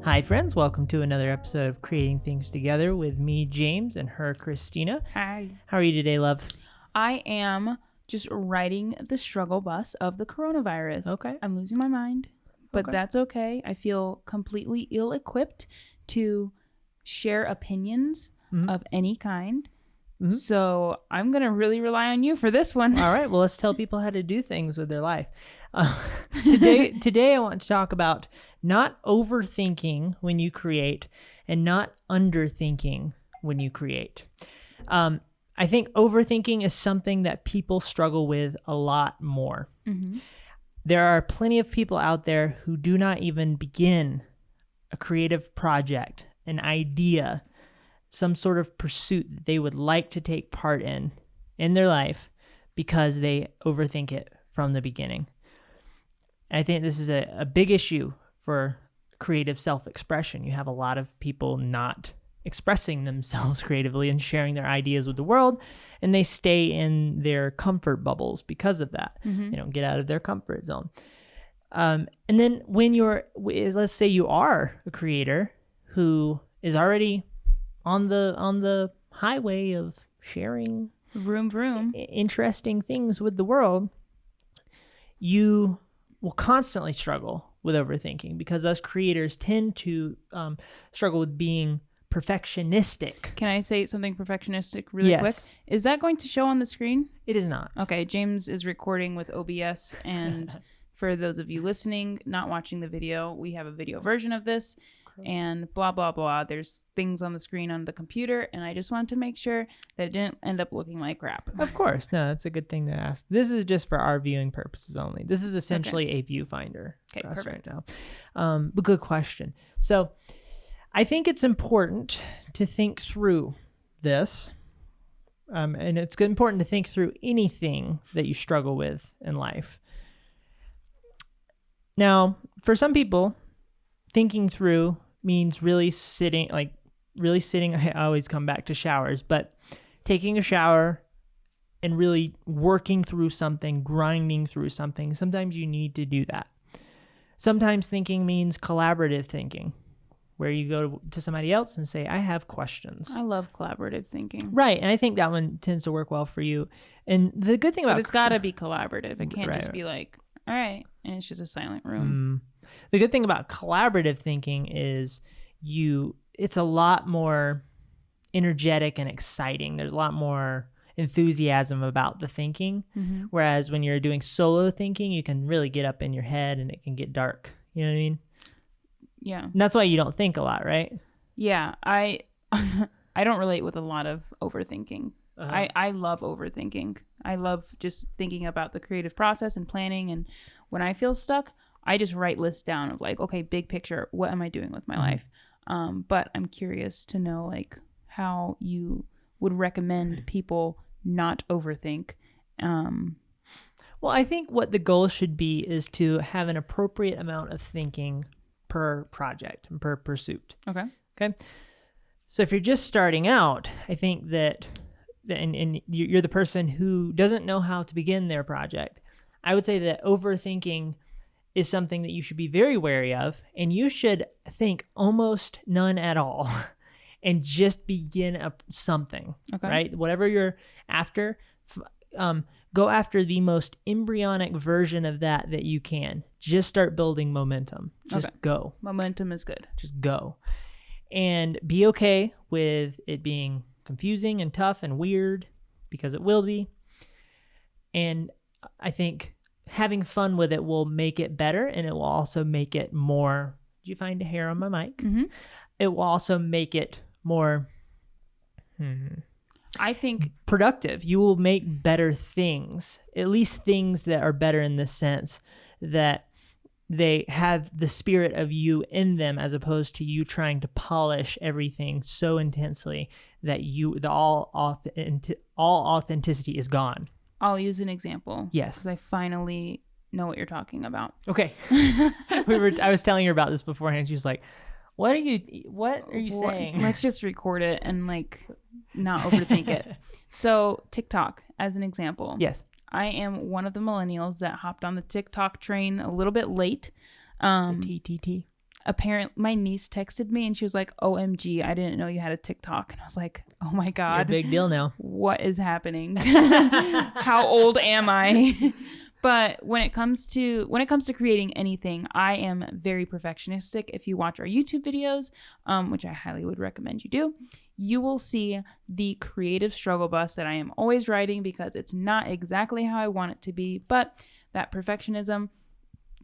Hi, friends. Welcome to another episode of Creating Things Together with me, James, and her, Christina. Hi. How are you today, love? I am just riding the struggle bus of the coronavirus. Okay. I'm losing my mind, but that's okay. I feel completely ill-equipped to share opinions of any kind. So I'm going to really rely on you for this one. All right. Well, let's tell people how to do things with their life. Today I want to talk about not overthinking when you create and not underthinking when you create. I think overthinking is something that people struggle with a lot more. Mm-hmm. There are plenty of people out there who do not even begin a creative project, an idea, some sort of pursuit that they would like to take part in their life because they overthink it from the beginning. And I think this is a big issue for creative self-expression. You have a lot of people not expressing themselves creatively and sharing their ideas with the world, and they stay in their comfort bubbles because of that. Mm-hmm. They don't get out of their comfort zone. And then when let's say you are a creator who is already on the highway of sharing vroom interesting things with the world, you will constantly struggle with overthinking because us creators tend to struggle with being perfectionistic. Can I say something perfectionistic really quick? Is that going to show on the screen? It is not. Okay, James is recording with OBS, and for those of you listening, not watching the video, we have a video version of this. And blah, blah, blah. There's things on the screen on the computer, and I just wanted to make sure that it didn't end up looking like crap. Of course. No, that's a good thing to ask. This is just for our viewing purposes only. This is essentially a viewfinder for us right now. But good question. So I think it's important to think through this. And it's important to think through anything that you struggle with in life. Now, for some people, thinking through means really sitting. I always come back to showers, but taking a shower and really working through something, grinding through something. Sometimes you need to do that. Sometimes thinking means collaborative thinking, where you go to somebody else and say, I have questions. I love collaborative thinking. Right. And I think that one tends to work well for you. And the good thing about it's got to be collaborative. It can't just be like, all right, and it's just a silent room. The good thing about collaborative thinking is it's a lot more energetic and exciting. There's a lot more enthusiasm about the thinking. Mm-hmm. Whereas when you're doing solo thinking, you can really get up in your head and it can get dark. You know what I mean? Yeah. And that's why you don't think a lot, right? Yeah. I don't relate with a lot of overthinking. Uh-huh. I love overthinking. I love just thinking about the creative process and planning. And when I feel stuck, I just write lists down of like, okay, big picture, what am I doing with my life? But I'm curious to know like how you would recommend people not overthink. Well, I think what the goal should be is to have an appropriate amount of thinking per project and per pursuit. Okay. So if you're just starting out, I think that, and you're the person who doesn't know how to begin their project, I would say that overthinking is something that you should be very wary of, and you should think almost none at all and just begin something, right? Whatever you're after, go after the most embryonic version of that you can. Just start building momentum. Just go. Momentum is good. Just go. And be okay with it being confusing and tough and weird, because it will be. And I think having fun with it will make it better, and it will also make it more. Did you find a hair on my mic? Mm-hmm. It will also make it more, I think, productive. You will make better things, at least things that are better in the sense that they have the spirit of you in them, as opposed to you trying to polish everything so intensely that all authenticity is gone. I'll use an example. Yes. Because I finally know what you're talking about. Okay. I was telling her about this beforehand. She was like, what are you saying? Let's just record it and like not overthink it. So TikTok, as an example. Yes. I am one of the millennials that hopped on the TikTok train a little bit late. TTT. my niece texted me and she was like, OMG, I didn't know you had a TikTok. And I was like, oh my God. You're a big deal now. What is happening? How old am I? But when it comes to creating anything, I am very perfectionistic. If you watch our YouTube videos, which I highly would recommend you do, you will see the creative struggle bus that I am always riding because it's not exactly how I want it to be. But that perfectionism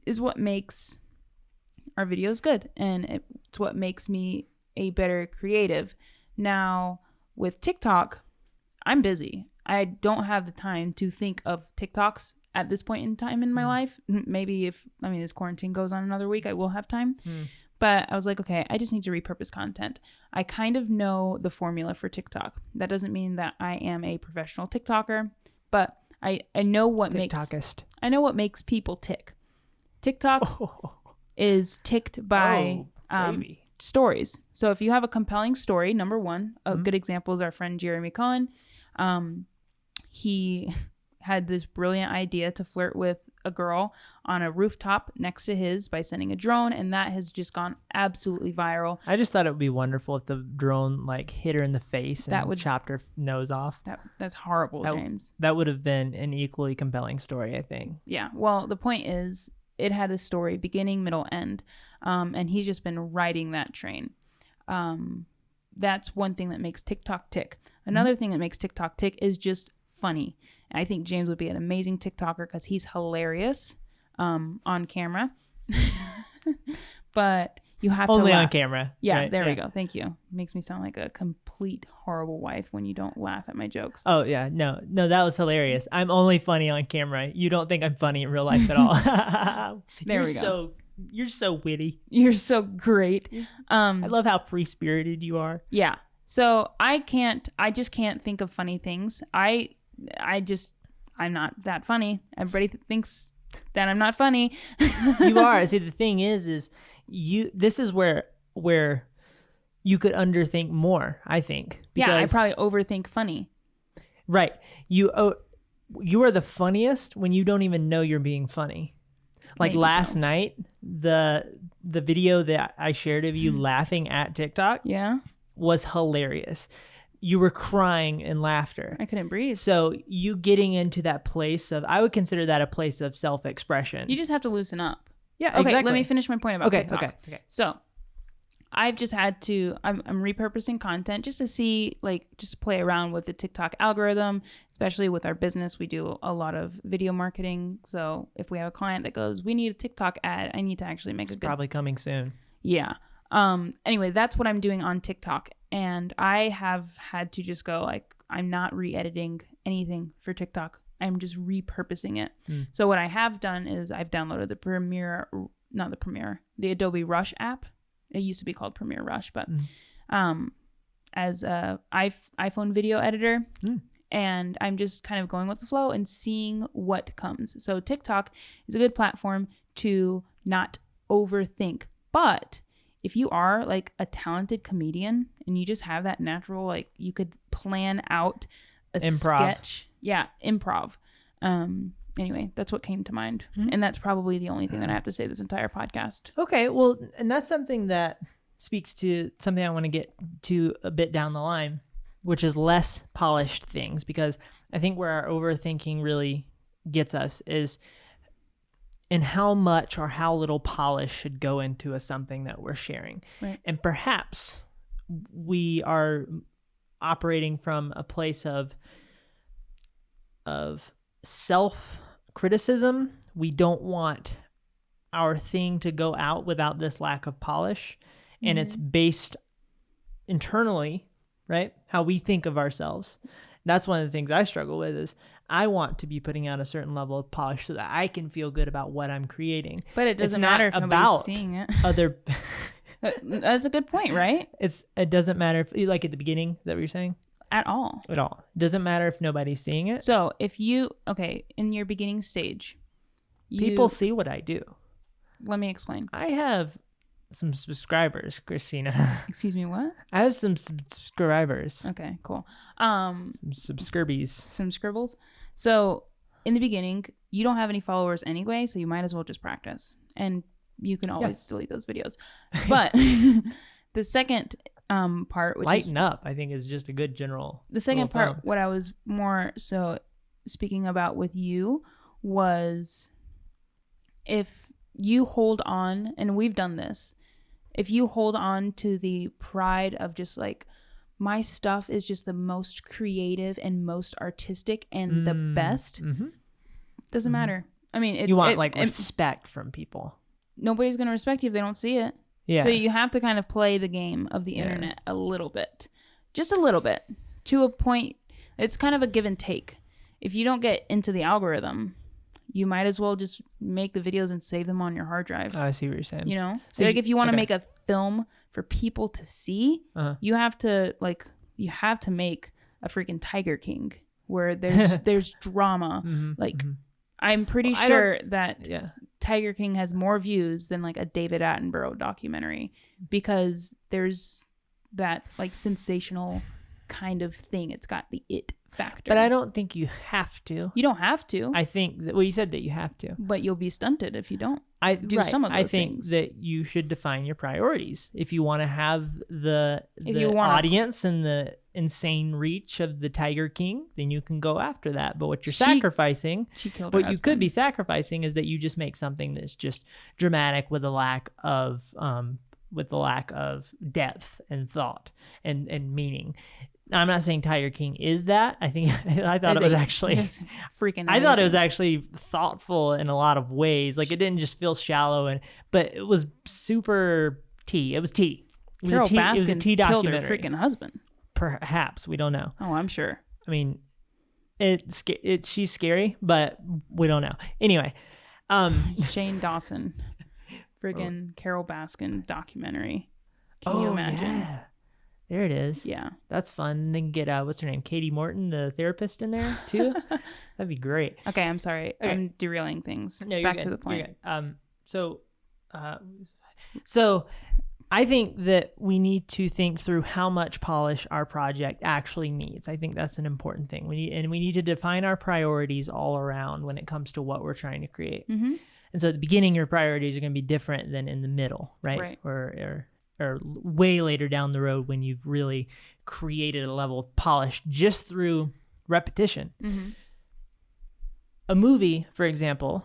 is what makes our videos good, and it's what makes me a better creative. Now, with TikTok, I'm busy. I don't have the time to think of TikToks at this point in time in my life. Maybe if this quarantine goes on another week, I will have time. But I was like, okay, I just need to repurpose content. I kind of know the formula for TikTok. That doesn't mean that I am a professional TikToker, but I know what makes people tick. TikTok is ticked by stories. So if you have a compelling story, number one, a good example is our friend Jeremy Cohen. He had this brilliant idea to flirt with a girl on a rooftop next to his by sending a drone, and that has just gone absolutely viral. I just thought it would be wonderful if the drone hit her in the face and chopped her nose off. That's horrible, James. That would have been an equally compelling story, I think. Yeah. Well, the point is, it had a story, beginning, middle, end, and he's just been riding that train. That's one thing that makes TikTok tick. Another thing that makes TikTok tick is just funny. And I think James would be an amazing TikToker because he's hilarious on camera. But you have only to laugh. on camera. Yeah, right? there we go. Thank you. Makes me sound like a complete horrible wife when you don't laugh at my jokes. Oh yeah, no, that was hilarious. I'm only funny on camera. You don't think I'm funny in real life at all. There we go. You're so witty. You're so great. I love how free spirited you are. Yeah. So I just can't think of funny things. I'm not that funny. Everybody thinks that I'm not funny. You are. See, the thing is this is where you could underthink more, I think. Yeah, I probably overthink funny. Right. You are the funniest when you don't even know you're being funny. Like last night, the video that I shared of you laughing at TikTok was hilarious. You were crying in laughter. I couldn't breathe. So you getting into that place of, I would consider that a place of self-expression. You just have to loosen up. Yeah, okay, exactly. Let me finish my point about TikTok. Okay. So I've just had to, I'm repurposing content just to see, just play around with the TikTok algorithm, especially with our business. We do a lot of video marketing. So if we have a client that goes, we need a TikTok ad, I need to actually make probably coming soon. Yeah. Anyway, that's what I'm doing on TikTok. And I have had to just go I'm not re-editing anything for TikTok. I'm just repurposing it. So what I have done is I've downloaded the Adobe Rush app. It used to be called Premiere Rush, but as a iPhone video editor. And I'm just kind of going with the flow and seeing what comes. So TikTok is a good platform to not overthink. But if you are a talented comedian and you just have that natural, you could plan out a sketch. Yeah, improv. Anyway, that's what came to mind. And that's probably the only thing that I have to say this entire podcast. Okay, well, and that's something that speaks to something I want to get to a bit down the line, which is less polished things, because I think where our overthinking really gets us is in how much or how little polish should go into something that we're sharing. Right. And perhaps we are operating from a place of self-criticism. We don't want our thing to go out without this lack of polish. And it's based internally, right? How we think of ourselves. That's one of the things I struggle with is I want to be putting out a certain level of polish so that I can feel good about what I'm creating. But it doesn't matter if nobody's seeing it. That's a good point, right? It doesn't matter if, at the beginning, is that what you're saying? At all. It doesn't matter if nobody's seeing it. So if in your beginning stage, people see what I do. Let me explain. I have some subscribers, Christina. Excuse me, what? I have some subscribers. Okay, cool. Some subscribies. Some scribbles. So in the beginning, you don't have any followers anyway, so you might as well just practice. And you can always delete those videos. But the second part, which lighten up, I think is just a good general. The second part, what I was more so speaking about with you was if you hold on, and we've done this, if you hold on to the pride of just like, my stuff is just the most creative and most artistic and the best, doesn't matter. I mean, you want respect from people. Nobody's going to respect you if they don't see it. Yeah. So you have to kind of play the game of the internet a little bit. Just a little bit. To a point, it's kind of a give and take. If you don't get into the algorithm, you might as well just make the videos and save them on your hard drive. I see what you're saying. You know? So like if you want to make a film for people to see, you have to make a freaking Tiger King where there's drama. I'm pretty sure that Tiger King has more views than like a David Attenborough documentary because there's that like sensational kind of thing. It's got the it factor. But I don't think you have to. You don't have to. I think that, well, you said that you have to. But you'll be stunted if you don't do some of those things. I think that you should define your priorities. If you want to have the audience and the insane reach of the Tiger King, then you can go after that. But what you're sacrificing, what you could be sacrificing is that you just make something that's just dramatic with a lack of depth and thought and meaning. I'm not saying Tiger King is that. I thought it was actually freaking amazing. I thought it was actually thoughtful in a lot of ways. Like it didn't just feel shallow but it was super tea. It was tea. It was a tea documentary. Killed her freaking husband. Perhaps, we don't know. Oh, I'm sure. I mean, she's scary, but we don't know. Anyway, Shane Dawson, friggin' Carol Baskin documentary. Can you imagine? Yeah. There it is. Yeah. That's fun. And then get, what's her name? Katie Morton, the therapist in there too. That'd be great. Okay. I'm sorry. Okay. I'm derailing things. No, Back to the point. So I think that we need to think through how much polish our project actually needs. I think that's an important thing. We need to define our priorities all around when it comes to what we're trying to create. Mm-hmm. And so at the beginning, your priorities are going to be different than in the middle, right? Or way later down the road when you've really created a level of polish just through repetition. Mm-hmm. A movie, for example,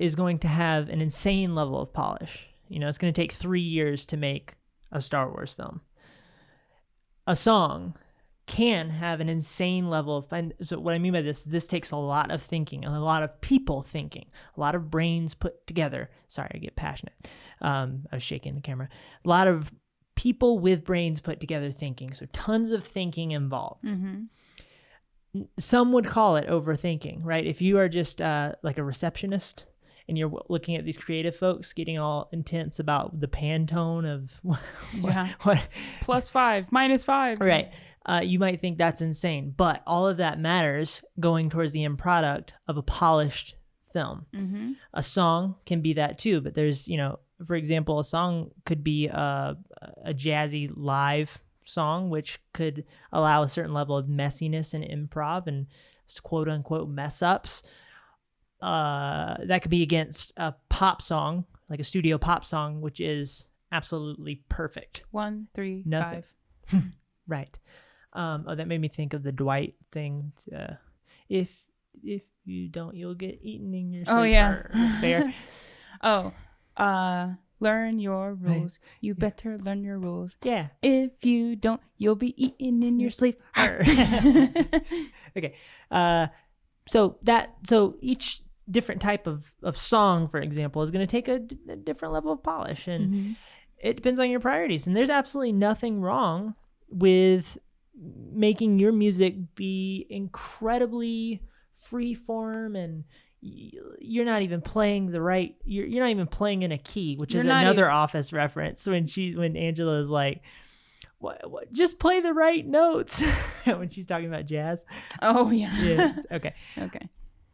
is going to have an insane level of polish. You know, it's going to take 3 years to make a Star Wars film. A song can have an insane level of, and so what I mean by this takes a lot of thinking, a lot of people thinking, a lot of brains put together. Sorry, I get passionate. I was shaking the camera. A lot of people with brains put together thinking. So tons of thinking involved. Mm-hmm. Some would call it overthinking, right? If you are just like a receptionist and you're looking at these creative folks getting all intense about the Pantone of what +5, -5. Right. You might think that's insane, but all of that matters going towards the end product of a polished film. Mm-hmm. A song can be that too, but there's, for example, a song could be a jazzy live song, which could allow a certain level of messiness and improv and quote unquote mess ups. That could be against a pop song, like a studio pop song, which is absolutely perfect. 1, 3, Nothing. 5. Right. That made me think of the Dwight thing. If you don't, you'll get eaten in your sleep. Oh yeah. Bear. Learn your rules. You better learn your rules. Yeah. If you don't, you'll be eaten in your sleep. Okay. So each different type of song, for example, is going to take a different level of polish, and it depends on your priorities. And there's absolutely nothing wrong with making your music be incredibly freeform, and you're not even playing you're not even playing in a key, which is another Office reference when Angela is like, what just play the right notes when she's talking about jazz. Oh yeah. Okay.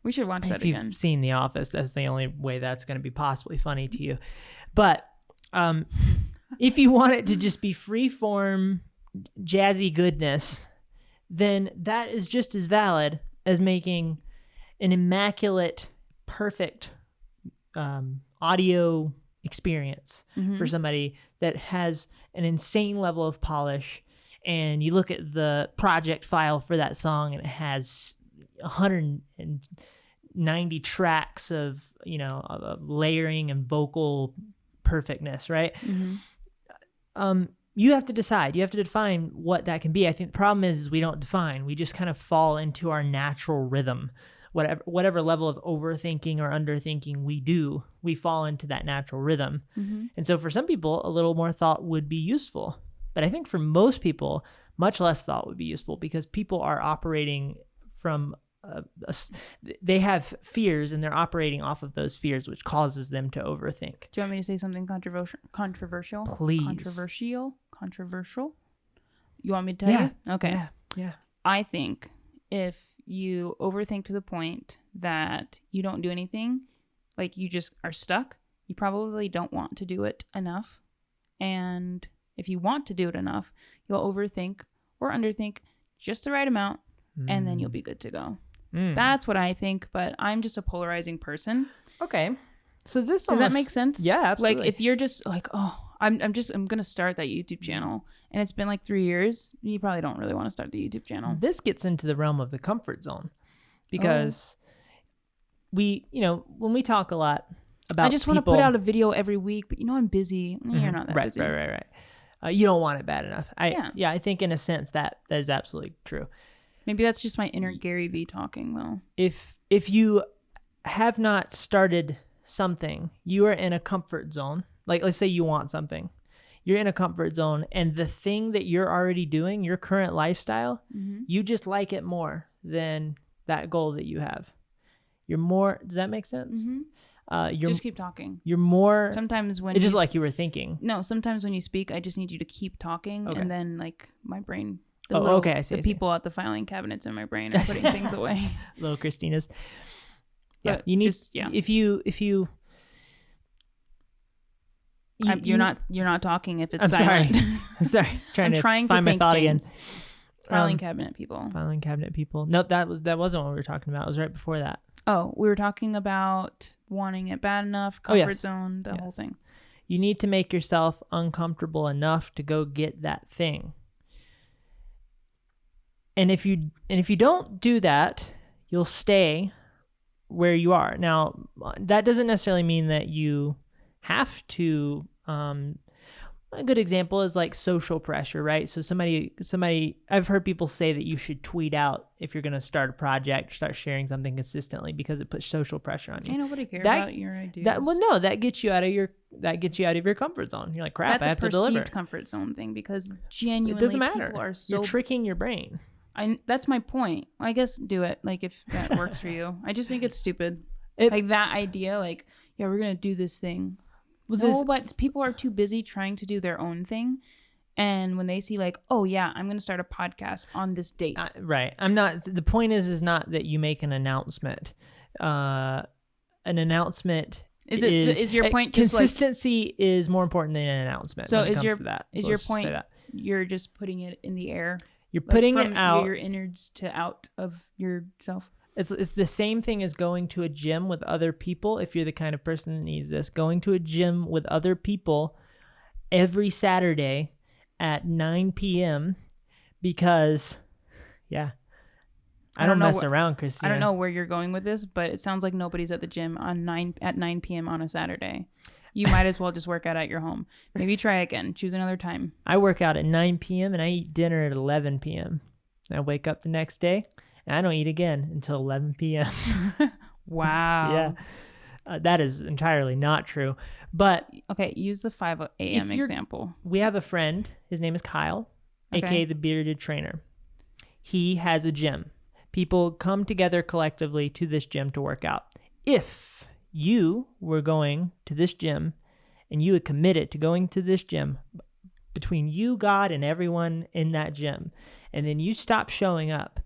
We should watch that again. If you've seen The Office, that's the only way that's going to be possibly funny to you. But if you want it to just be free-form, jazzy goodness, then that is just as valid as making an immaculate, perfect audio experience for somebody that has an insane level of polish, and you look at the project file for that song and it has 190 tracks of, of layering and vocal perfectness, right? You have to decide. You have to define what that can be. I think the problem is we don't define. We just kind of fall into our natural rhythm. Whatever level of overthinking or underthinking we do, we fall into that natural rhythm. And so for some people, a little more thought would be useful. But I think for most people, much less thought would be useful, because people are operating from they have fears, and they're operating off of those fears, which causes them to overthink. Do you want me to say something controversial? Please. Controversial? You want me to tell you? Okay. Yeah. I think if you overthink to the point that you don't do anything, like you just are stuck, you probably don't want to do it enough. And if you want to do it enough, you'll overthink or underthink just the right amount, and then you'll be good to go. That's what I think, but I'm just a polarizing person. Okay. So does that make sense? Yeah, absolutely. Like if you're just like, oh, I'm going to start that YouTube channel, and it's been like 3 years, you probably don't really want to start the YouTube channel. This gets into the realm of the comfort zone, because we, when we talk a lot about I just want to put out a video every week, but I'm busy. You're not that busy. Right. You don't want it bad enough. I think in a sense that is absolutely true. Maybe that's just my inner Gary Vee talking, though. If you have not started something, you are in a comfort zone. Like, let's say you want something. You're in a comfort zone, and the thing that you're already doing, your current lifestyle, you just like it more than that goal that you have. You're more, does that make sense? Just keep talking. You're more, sometimes when it's just like you were thinking. No, sometimes when you speak, I just need you to keep talking, and then like my brain. I see. The people at the filing cabinets in my brain are putting things away. Little Christina's. Yeah, but you need. Just, if you. You're not talking if it's I'm silent. sorry. I'm sorry. I'm trying to find my thought again. Filing cabinet people. Filing cabinet people. Nope, that wasn't what we were talking about. It was right before that. Oh, we were talking about wanting it bad enough, comfort zone, the whole thing. You need to make yourself uncomfortable enough to go get that thing. And if you don't do that, you'll stay where you are. Now, that doesn't necessarily mean that you have to. A good example is like social pressure, right? So somebody, I've heard people say that you should tweet out if you're going to start a project, start sharing something consistently, because it puts social pressure on you. Ain't nobody care about your ideas. That gets you out of your comfort zone. You're like, crap, I have to deliver. That's a perceived comfort zone thing, because genuinely, it doesn't matter. People are so. You're tricking your brain. That's my point. I guess do it, like, if that works for you. I just think it's stupid. Like that idea, like, yeah, we're gonna do this thing. But people are too busy trying to do their own thing, and when they see like, oh yeah, I'm gonna start a podcast on this date. Right. I'm not. The point is not that you make an announcement. An announcement. Is your point just consistency is more important than an announcement? So is your point you're just putting it in the air? You're putting it out your innards to out of yourself. It's the same thing as going to a gym with other people. If you're the kind of person that needs this, going to a gym with other people every Saturday at 9 p.m. because, I don't mess around, Christina. I don't know where you're going with this, but it sounds like nobody's at the gym at 9 p.m. on a Saturday. You might as well just work out at your home. Maybe try again. Choose another time. I work out at 9 p.m. and I eat dinner at 11 p.m. I wake up the next day and I don't eat again until 11 p.m. Wow. Yeah. That is entirely not true. But okay, use the 5 a.m. example. We have a friend. His name is Kyle, aka the Bearded Trainer. He has a gym. People come together collectively to this gym to work out. If you were going to this gym and you had committed to going to this gym between you, God, and everyone in that gym, and then you stop showing up,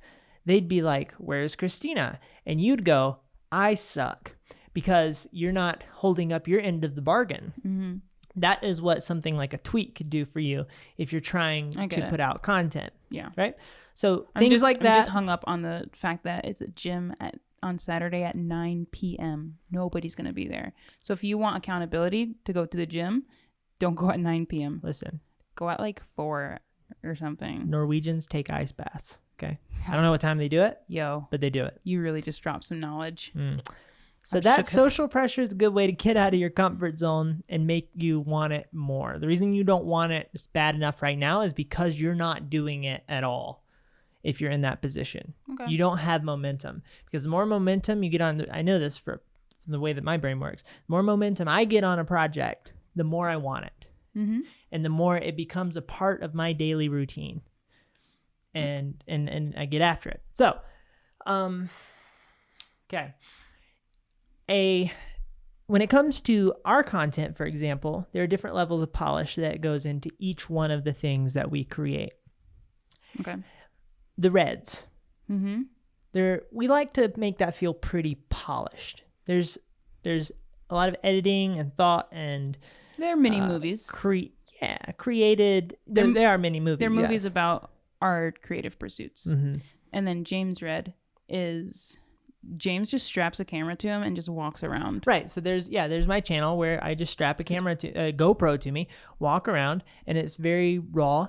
they'd be like, where's Christina? And you'd go, I suck, because you're not holding up your end of the bargain. Mm-hmm. That is what something like a tweet could do for you if you're trying to put out content. Yeah. Right? So things like that. I'm just hung up on the fact that it's a gym on Saturday at 9 p.m. Nobody's going to be there. So if you want accountability to go to the gym, don't go at 9 p.m. Listen, Go at like 4 or something. Norwegians take ice baths. Okay. I don't know what time they do it, Yo, but they do it. you really just dropped some knowledge. So I'm that shook. social pressure is a good way to get out of your comfort zone and make you want it more. The reason you don't want it bad enough right now is because you're not doing it at all. If you're in that position, Okay. you don't have momentum, because the more momentum you get on, I know this from the way that my brain works, the more momentum I get on a project, the more I want it. Mm-hmm. And the more it becomes a part of my daily routine, and I get after it. So, okay. When it comes to our content, for example, there are different levels of polish that goes into each one of the things that we create. Okay. The reds. Mm-hmm. We like to make that feel pretty polished. There's a lot of editing and thought, and They're mini movies. Created. They are mini movies. They're movies yes. about our creative pursuits. Mm-hmm. And then James Red is James just straps a camera to him and just walks around. Right. So there's my channel where I just strap a camera to a GoPro to me, walk around, and it's very raw,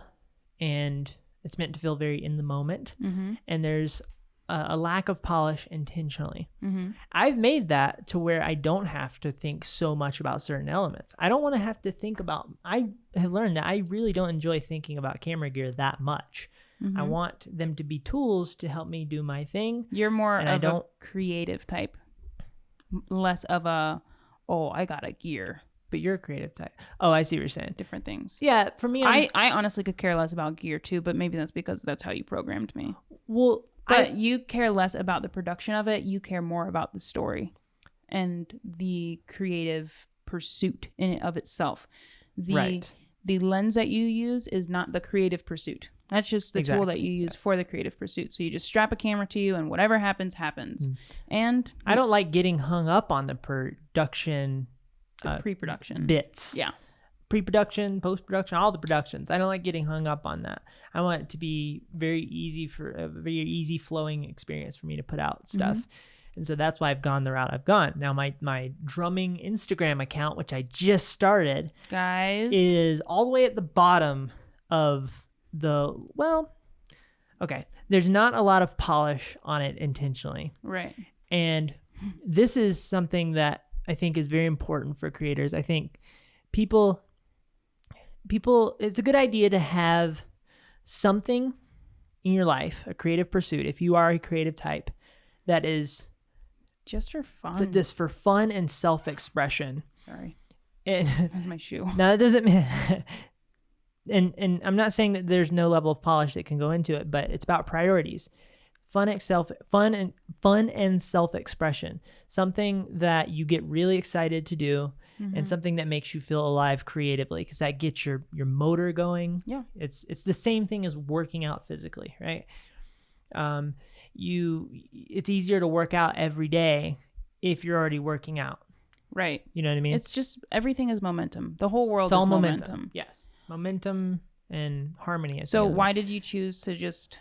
and it's meant to feel very in the moment. Mm-hmm. And there's a lack of polish intentionally. Mm-hmm. I've made that to where I don't have to think so much about certain elements. I don't want to have to think about, I have learned that I really don't enjoy thinking about camera gear that much. Mm-hmm. I want them to be tools to help me do my thing. You're more and of a creative type, less of a, I got a gear. But you're a creative type. Oh, I see what you're saying. Different things. Yeah, for me, I honestly could care less about gear too, but maybe that's because that's how you programmed me. Well, But you care less about the production of it. You care more about the story and the creative pursuit in and of itself. Right. The lens that you use is not the creative pursuit. That's just the tool that you use for the creative pursuit. So you just strap a camera to you and whatever happens, happens. And I don't like getting hung up on the production the pre-production bits. Yeah. Pre-production, post-production, all the productions. I don't like getting hung up on that. I want it to be a very easy flowing experience for me to put out stuff. And so that's why I've gone the route I've gone. Now my drumming Instagram account, which I just started, guys, is all the way at the bottom of there's not a lot of polish on it intentionally. Right. And this is something that I think is very important for creators. I think people, it's a good idea to have something in your life, a creative pursuit, if you are a creative type, that is just for fun. just for fun and self-expression. Sorry. And that's my shoe. now that doesn't mean and I'm not saying that there's no level of polish that can go into it, but it's about priorities. Fun and self-expression. Something that you get really excited to do, and something that makes you feel alive creatively, because that gets your motor going. Yeah. It's the same thing as working out physically, right? It's easier to work out every day if you're already working out. Right. You know what I mean? It's just everything is momentum. The whole world It's all is momentum. Yes. Momentum and harmony. So why did you choose to just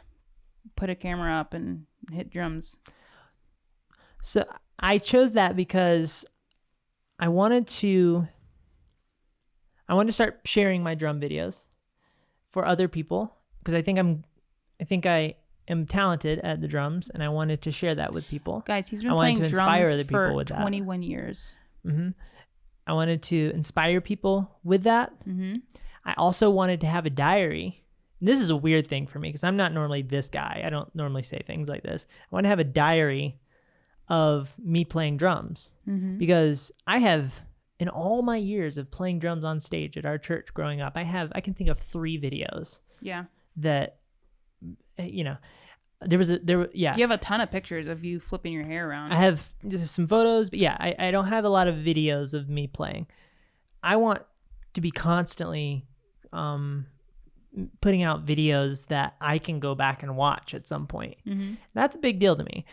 put a camera up and hit drums? So I chose that because I wanted to start sharing my drum videos for other people, because I think I am talented at the drums, and I wanted to share that with people. Guys, he's been playing drums for 21 that. years. Mm-hmm. I wanted to inspire people with that. Mm-hmm. I also wanted to have a diary. This is a weird thing for me because I'm not normally this guy. I don't normally say things like this. I want to have a diary of me playing drums, because I have, in all my years of playing drums on stage at our church growing up, I can think of 3 videos. Yeah. That, you have a ton of pictures of you flipping your hair around. I have just some photos, but I don't have a lot of videos of me playing. I want to be constantly putting out videos that I can go back and watch at some point. That's a big deal to me.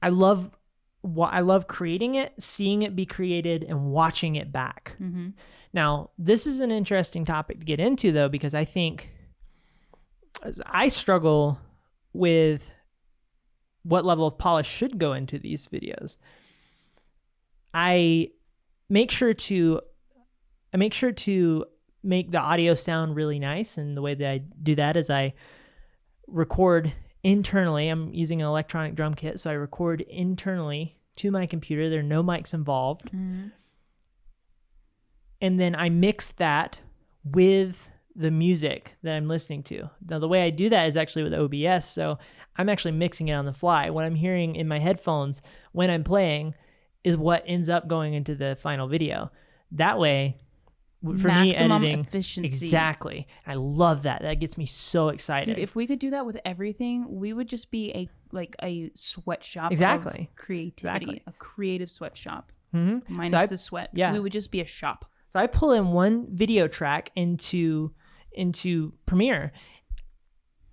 I love creating it, seeing it be created, and watching it back. Now, this is an interesting topic to get into, though, because I think I struggle with what level of polish should go into these videos. I make sure to make the audio sound really nice, and the way that I do that is I record internally. I'm using an electronic drum kit, so I record internally to my computer. There are no mics involved. Mm-hmm. And then I mix that with the music that I'm listening to. Now, the way I do that is actually with OBS, so I'm actually mixing it on the fly. What I'm hearing in my headphones when I'm playing is what ends up going into the final video. That way, for Maximum me, editing efficiency. Exactly. I love that. That gets me so excited. Dude, if we could do that with everything, we would just be a sweatshop Exactly. of creativity. Exactly. A creative sweatshop. Mm-hmm. Minus the sweat. Yeah. We would just be a shop. So I pull in one video track into Premiere,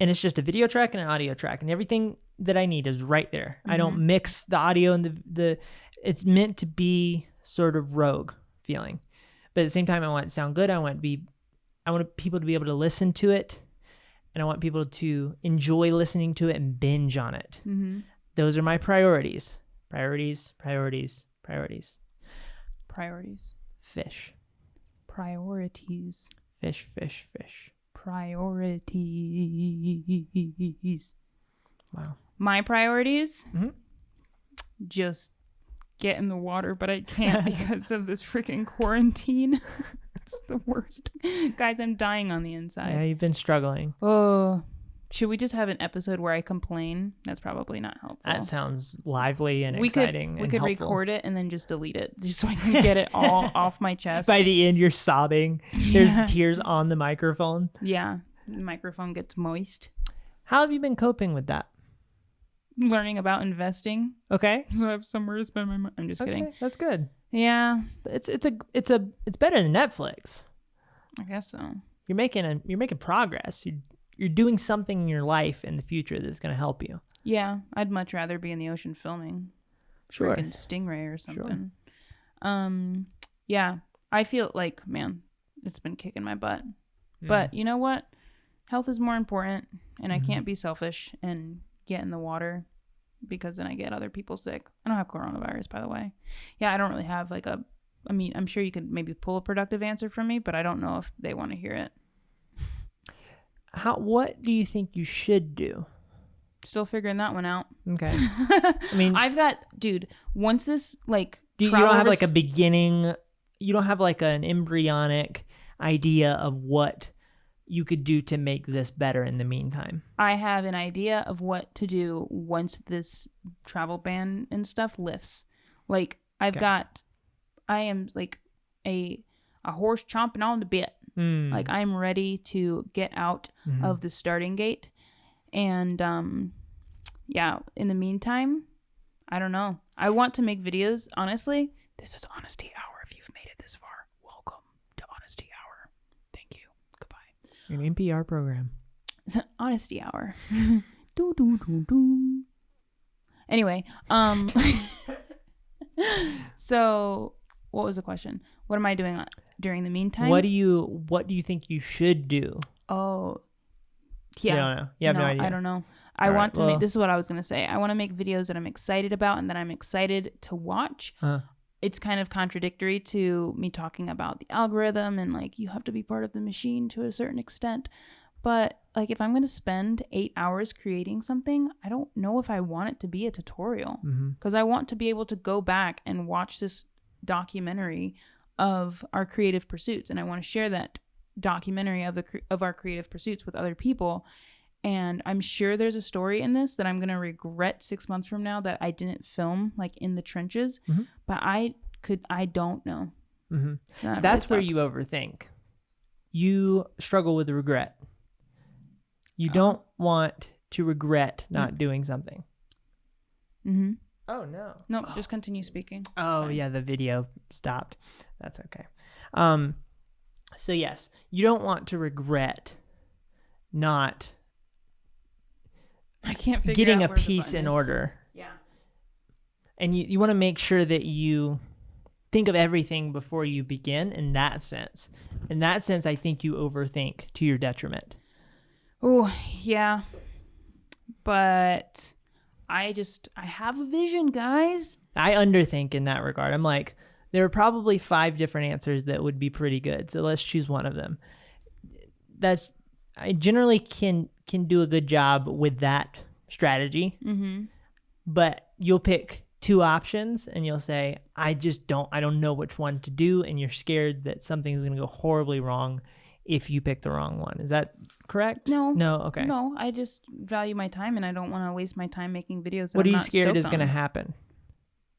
and it's just a video track and an audio track, and everything that I need is right there. Mm-hmm. I don't mix the audio and the it's meant to be sort of rogue feeling. But at the same time, I want it to sound good. I want people to be able to listen to it, and I want people to enjoy listening to it and binge on it. Mm-hmm. Those are my priorities. Priorities. Fish. Priorities. Fish. Priorities. Wow. My priorities? Mm-hmm. Just get in the water, but I can't because of this freaking quarantine. It's the worst. Guys, I'm dying on the inside. Yeah, you've been struggling. Oh, should we just have an episode where I complain? That's probably not helpful. That sounds lively and exciting. We could helpful. record it and then just delete it, just so I can get it all off my chest. By the end, you're sobbing. There's tears on the microphone. Yeah, the microphone gets moist. How have you been coping with that? Learning about investing. Okay. So I have somewhere to spend my money. I'm just kidding. That's good. Yeah. It's better than Netflix. I guess so. You're making progress. You're doing something in your life in the future that's going to help you. Yeah, I'd much rather be in the ocean filming. Sure. Freaking Stingray or something. Sure. Yeah, I feel like, man, it's been kicking my butt. Mm. But you know what? Health is more important, and I can't be selfish and get in the water because then I get other people sick. I don't have coronavirus, by the way. Yeah, I don't really have I'm sure you could maybe pull a productive answer from me, but I don't know if they want to hear it. What do you think you should do? Still figuring that one out. Okay. I mean, once this you don't have like a beginning, you don't have like an embryonic idea of what you could do to make this better in the meantime. I have an idea of what to do once this travel ban and stuff lifts. Like I am like a horse chomping on the bit. Like I'm ready to get out of the starting gate. And in the meantime, I don't know. I want to make videos. Honestly, this is Honesty Hour. If you've made it this far, welcome to Honesty Hour. Thank you. Goodbye. An NPR program. It's an Honesty Hour. Do, do, do, do. Anyway, so what was the question? What am I doing during the meantime? What do you think you should do? Oh, yeah. You don't know. You have no idea. I don't know. I want to make, this is what I was going to say. I want to make videos that I'm excited about and that I'm excited to watch. It's kind of contradictory to me talking about the algorithm and like, you have to be part of the machine to a certain extent. But like, if I'm going to spend 8 hours creating something, I don't know if I want it to be a tutorial because I want to be able to go back and watch this documentary of our creative pursuits. And I want to share that documentary of our creative pursuits with other people. And I'm sure there's a story in this that I'm going to regret 6 months from now that I didn't film like in the trenches, but I don't know. That's where you overthink. You struggle with regret. You don't want to regret not doing something. Oh, no. No, just continue speaking. Oh, yeah, the video stopped. That's okay. So, yes, you don't want to regret not getting a piece in order. Yeah. And you want to make sure that you think of everything before you begin in that sense. In that sense, I think you overthink to your detriment. Oh, yeah. But I have a vision, guys. I underthink in that regard. I'm like, there are probably 5 different answers that would be pretty good. So let's choose one of them. I generally can do a good job with that strategy. Mm-hmm. But you'll pick 2 options and you'll say, I don't know which one to do. And you're scared that something's going to go horribly wrong if you pick the wrong one. Is that correct? No. Okay. No, I just value my time and I don't want to waste my time making videos that what I'm are you not scared is stoked going to on. happen?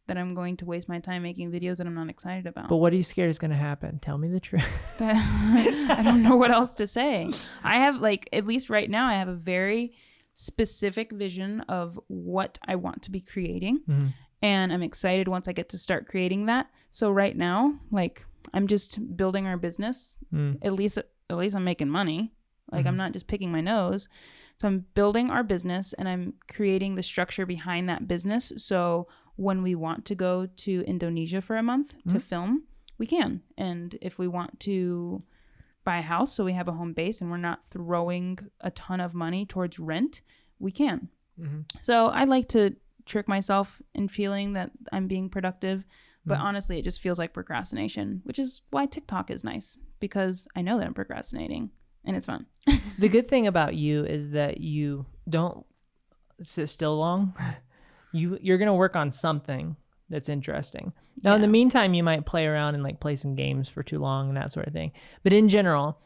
That I'm going to waste my time making videos that I'm not excited about. But what are you scared is going to happen? Tell me the truth. I don't know what else to say. I have, like, at least right now, I have a very specific vision of what I want to be creating. Mm-hmm. And I'm excited once I get to start creating that. So right now, like, I'm just building our business. At least I'm making money. Like, I'm not just picking my nose. So I'm building our business and I'm creating the structure behind that business. So when we want to go to Indonesia for a month to film, we can. And if we want to buy a house so we have a home base and we're not throwing a ton of money towards rent, we can. Mm-hmm. So I like to trick myself in feeling that I'm being productive. But honestly, it just feels like procrastination, which is why TikTok is nice, because I know that I'm procrastinating and it's fun. The good thing about you is that you don't sit still long. You're going to work on something that's interesting. Now, in the meantime, you might play around and like play some games for too long and that sort of thing. But in general,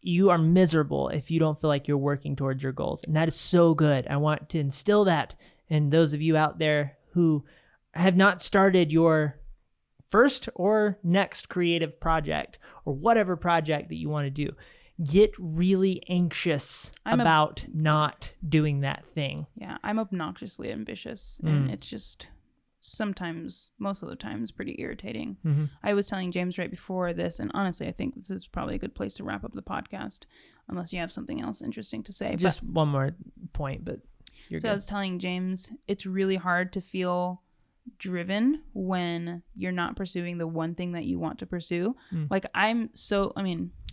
you are miserable if you don't feel like you're working towards your goals. And that is so good. I want to instill that in those of you out there who have not started your first or next creative project or whatever project that you want to do. Get really anxious about not doing that thing. Yeah, I'm obnoxiously ambitious, and it's just sometimes, most of the time, is pretty irritating. Mm-hmm. I was telling James right before this, and honestly, I think this is probably a good place to wrap up the podcast, unless you have something else interesting to say. Just one more point, but you're good. I was telling James, it's really hard to feel driven when you're not pursuing the one thing that you want to pursue. Like,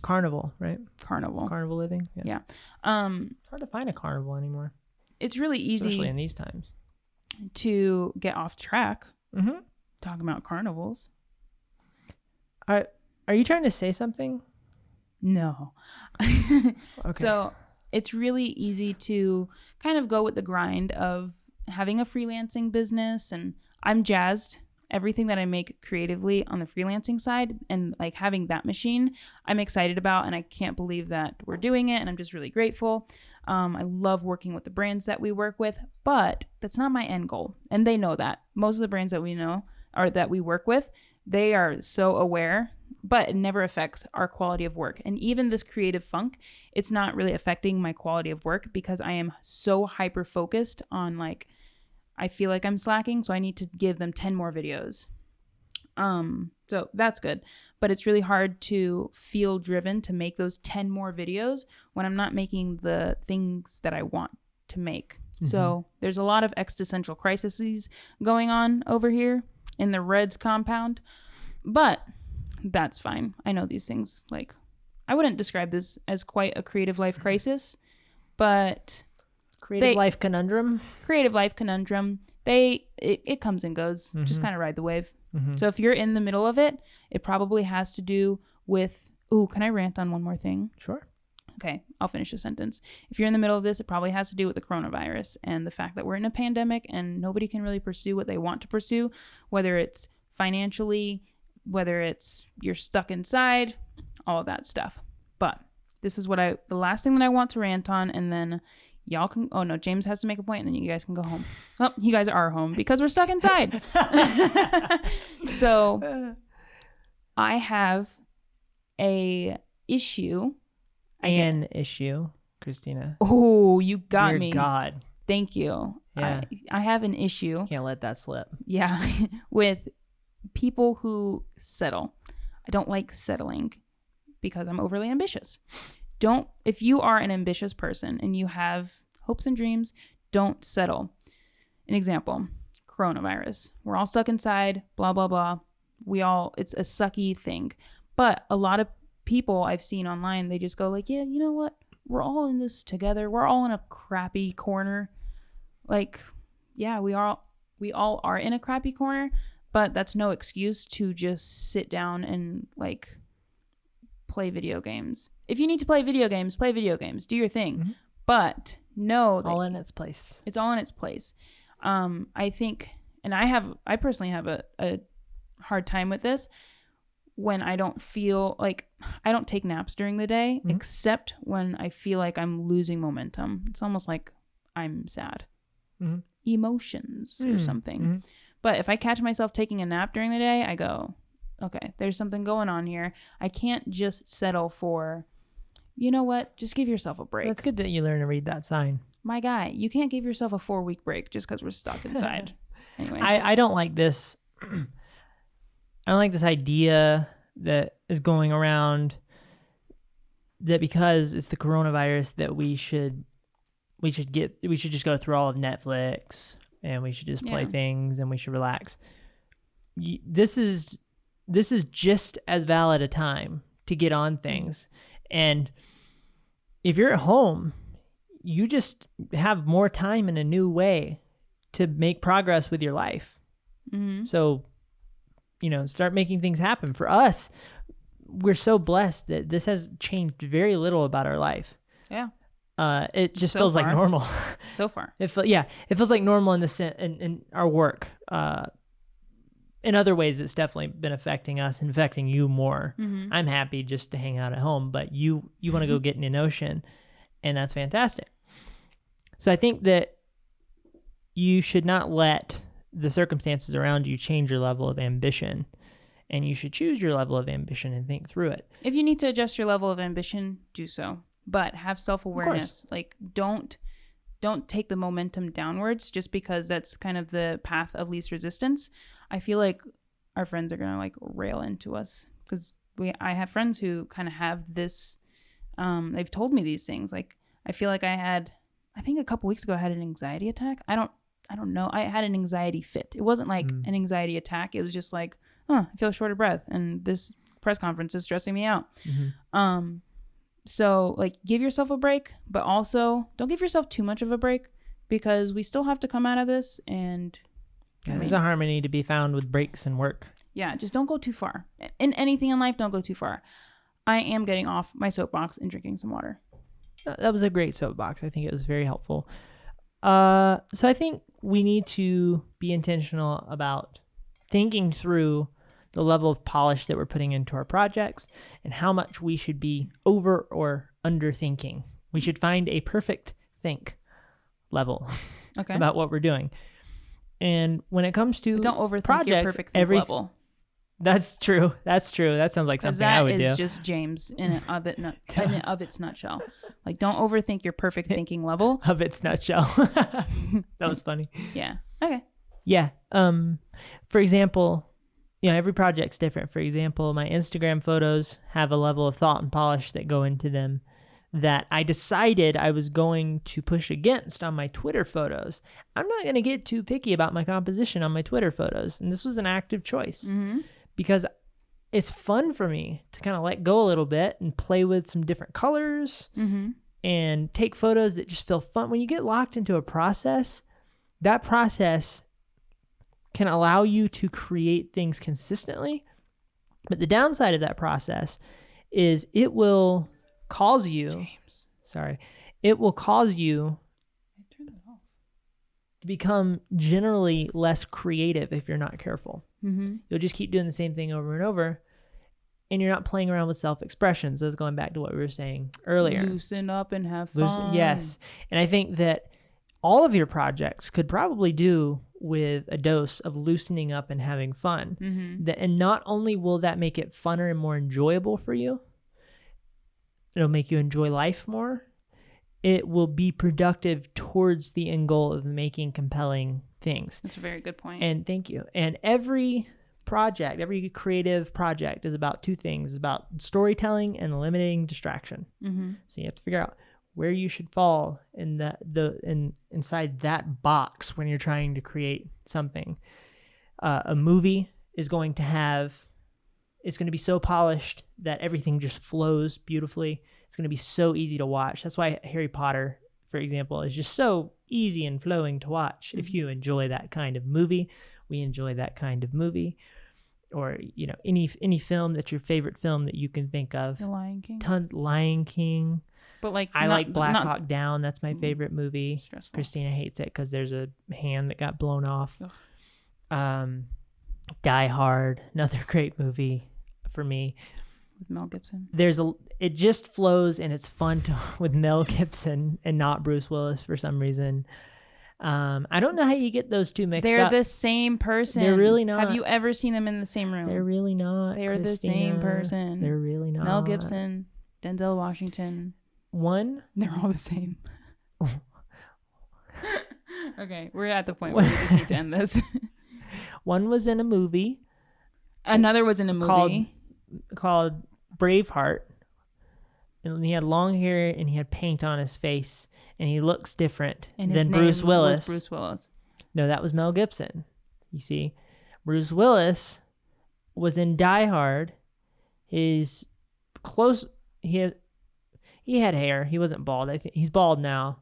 carnival, right? Carnival living. Yeah. It's hard to find a carnival anymore. It's really easy, especially in these times, to get off track talking about carnivals. Are you trying to say something? No. Okay. So it's really easy to kind of go with the grind of having a freelancing business, and I'm jazzed. Everything that I make creatively on the freelancing side and like having that machine, I'm excited about, and I can't believe that we're doing it, and I'm just really grateful. I love working with the brands that we work with, but that's not my end goal, and they know that. Most of the brands that we know or that we work with, they are so aware, but it never affects our quality of work. And even this creative funk, it's not really affecting my quality of work because I am so hyper focused on, like, I feel like I'm slacking, so I need to give them 10 more videos. So that's good. But it's really hard to feel driven to make those 10 more videos when I'm not making the things that I want to make. Mm-hmm. So there's a lot of existential crises going on over here in the Reds compound. But that's fine. I know these things. Like, I wouldn't describe this as quite a creative life crisis, but... Creative life conundrum. It comes and goes. Mm-hmm. Just kind of ride the wave. Mm-hmm. So if you're in the middle of it, it probably has to do with... Ooh, can I rant on one more thing? Sure. Okay, I'll finish the sentence. If you're in the middle of this, it probably has to do with the coronavirus and the fact that we're in a pandemic and nobody can really pursue what they want to pursue, whether it's financially, whether it's you're stuck inside, all of that stuff. But this is the last thing that I want to rant on, and then... Y'all can... Oh, no, James has to make a point, and then you guys can go home. Well, you guys are home because we're stuck inside. So, I have an issue, Christina. Oh, you got me. Dear God. Thank you. Yeah. I have an issue. Can't let that slip. Yeah. With people who settle. I don't like settling because I'm overly ambitious. If you are an ambitious person and you have hopes and dreams, don't settle. An example, coronavirus. We're all stuck inside, blah, blah, blah. It's a sucky thing. But a lot of people I've seen online, they just go like, yeah, you know what? We're all in this together. We're all in a crappy corner. Like, yeah, we all are in a crappy corner, but that's no excuse to just sit down and like play video games. If you need to play video games, do your thing. Mm-hmm. But know that all in its place. It's all in its place. I think, and I personally have a hard time with this when I don't feel like, I don't take naps during the day, Mm-hmm. except when I feel like I'm losing momentum. It's almost like I'm sad. Mm-hmm. Emotions or something. Mm-hmm. But if I catch myself taking a nap during the day, I go, okay, there's something going on here. I can't just settle for, you know what? Just give yourself a break. That's good that you learn to read that sign. My guy, you can't give yourself a 4-week break just because we're stuck inside. Anyway. I don't like this. I don't like this idea that is going around that because it's the coronavirus that we should just go through all of Netflix and we should just play things and we should relax. This is just as valid a time to get on things. And if you're at home, you just have more time in a new way to make progress with your life. Mm-hmm. So, start making things happen. For us, we're so blessed that this has changed very little about our life. Yeah. It just So feels far. like normal. So far. It feels like normal in our work. In other ways, it's definitely been affecting us and affecting you more. Mm-hmm. I'm happy just to hang out at home, but you want to go get in an ocean, and that's fantastic. So I think that you should not let the circumstances around you change your level of ambition, and you should choose your level of ambition and think through it. If you need to adjust your level of ambition, do so. But have self-awareness. Like, don't take the momentum downwards just because that's kind of the path of least resistance. I feel like our friends are going to like rail into us because I have friends who kind of have this, they've told me these things. Like, I feel like I think a couple weeks ago I had an anxiety attack. I don't know. I had an anxiety fit. It wasn't like an anxiety attack. It was just like, I feel short of breath and this press conference is stressing me out. Mm-hmm. So like give yourself a break, but also don't give yourself too much of a break because we still have to come out of this and there's a harmony to be found with breaks and work. Yeah, just don't go too far. In anything in life, don't go too far. I am getting off my soapbox and drinking some water. That was a great soapbox. I think it was very helpful. So I think we need to be intentional about thinking through the level of polish that we're putting into our projects and how much we should be over or under thinking. We should find a perfect think level about what we're doing. And when it comes to but don't overthink projects, your perfect think level. That's true. That sounds like something I would do. That is just James in and of its nutshell. Like, don't overthink your perfect thinking level. Of its nutshell. That was funny. Yeah. Okay. Yeah. For example, every project's different. For example, my Instagram photos have a level of thought and polish that go into them that I decided I was going to push against on my Twitter photos. I'm not going to get too picky about my composition on my Twitter photos. And this was an active choice because it's fun for me to kind of let go a little bit and play with some different colors and take photos that just feel fun. When you get locked into a process, that process can allow you to create things consistently. But the downside of that process is it will cause you, it will cause you to become generally less creative if you're not careful. You'll just keep doing the same thing over and over, and you're not playing around with self-expression. So it's going back to what we were saying earlier. Loosen up and have fun. Yes. And I think that all of your projects could probably do with a dose of loosening up and having fun. And not only will that make it funner and more enjoyable for you, it'll make you enjoy life more. It will be productive towards the end goal of making compelling things. That's a very good point. And thank you. And every project, every creative project is about two things. It's about storytelling and eliminating distraction. So you have to figure out where you should fall in inside that box when you're trying to create something. A movie is going to it's going to be so polished that everything just flows beautifully. It's going to be so easy to watch. That's why Harry Potter for example, is just so easy and flowing to watch. If you enjoy that kind of movie, we enjoy that kind of movie. Or, you know, any film that's your favorite film that you can think of. The Lion King. Lion King. But like, I like Black Hawk Down. That's my favorite movie. Stressful. Christina hates it because there's a hand that got blown off. Ugh. Die Hard, another great movie for me. With Mel Gibson. It just flows and it's fun with Mel Gibson and not Bruce Willis for some reason. I don't know how you get those two mixed up. They're the same person. They're really not. Have you ever seen them in the same room? They're really not. They're Christina. the same person. They're really not. Mel Gibson, Denzel Washington. One. They're all the same. Okay, we're at the point where we just need to end this. One was in a movie. Another was in a movie called Braveheart. And he had long hair and he had paint on his face and he looks different than Bruce Willis. Was Bruce Willis. No, that was Mel Gibson. You see, Bruce Willis was in Die Hard. His close, he had hair. He wasn't bald. I think he's bald now.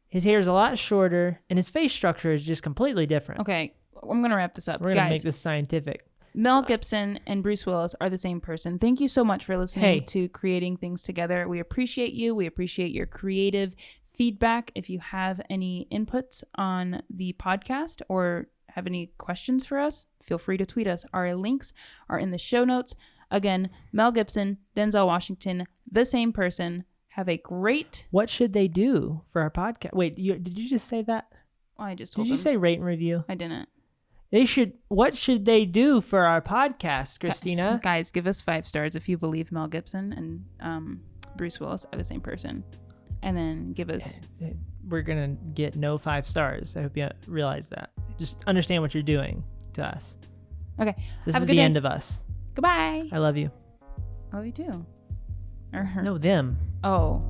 His hair is a lot shorter and his face structure is just completely different. Okay, I'm gonna wrap this up. We're gonna make this scientific. Mel Gibson and Bruce Willis are the same person. Thank you so much for listening to Creating Things Together. We appreciate you. We appreciate your creative feedback. If you have any inputs on the podcast or have any questions for us, feel free to tweet us. Our links are in the show notes. Again, Mel Gibson, Denzel Washington, the same person. Have a great... What should they do for our podcast? Wait, did you just say that? I just told Did you say rate and review? I didn't. What should they do for our podcast, Christina? Guys, give us 5 stars if you believe Mel Gibson and Bruce Willis are the same person. And then give us... We're going to get no 5 stars. I hope you realize that. Just understand what you're doing to us. Okay. This is the end of us. Goodbye. I love you. I love you too. No, them. Oh.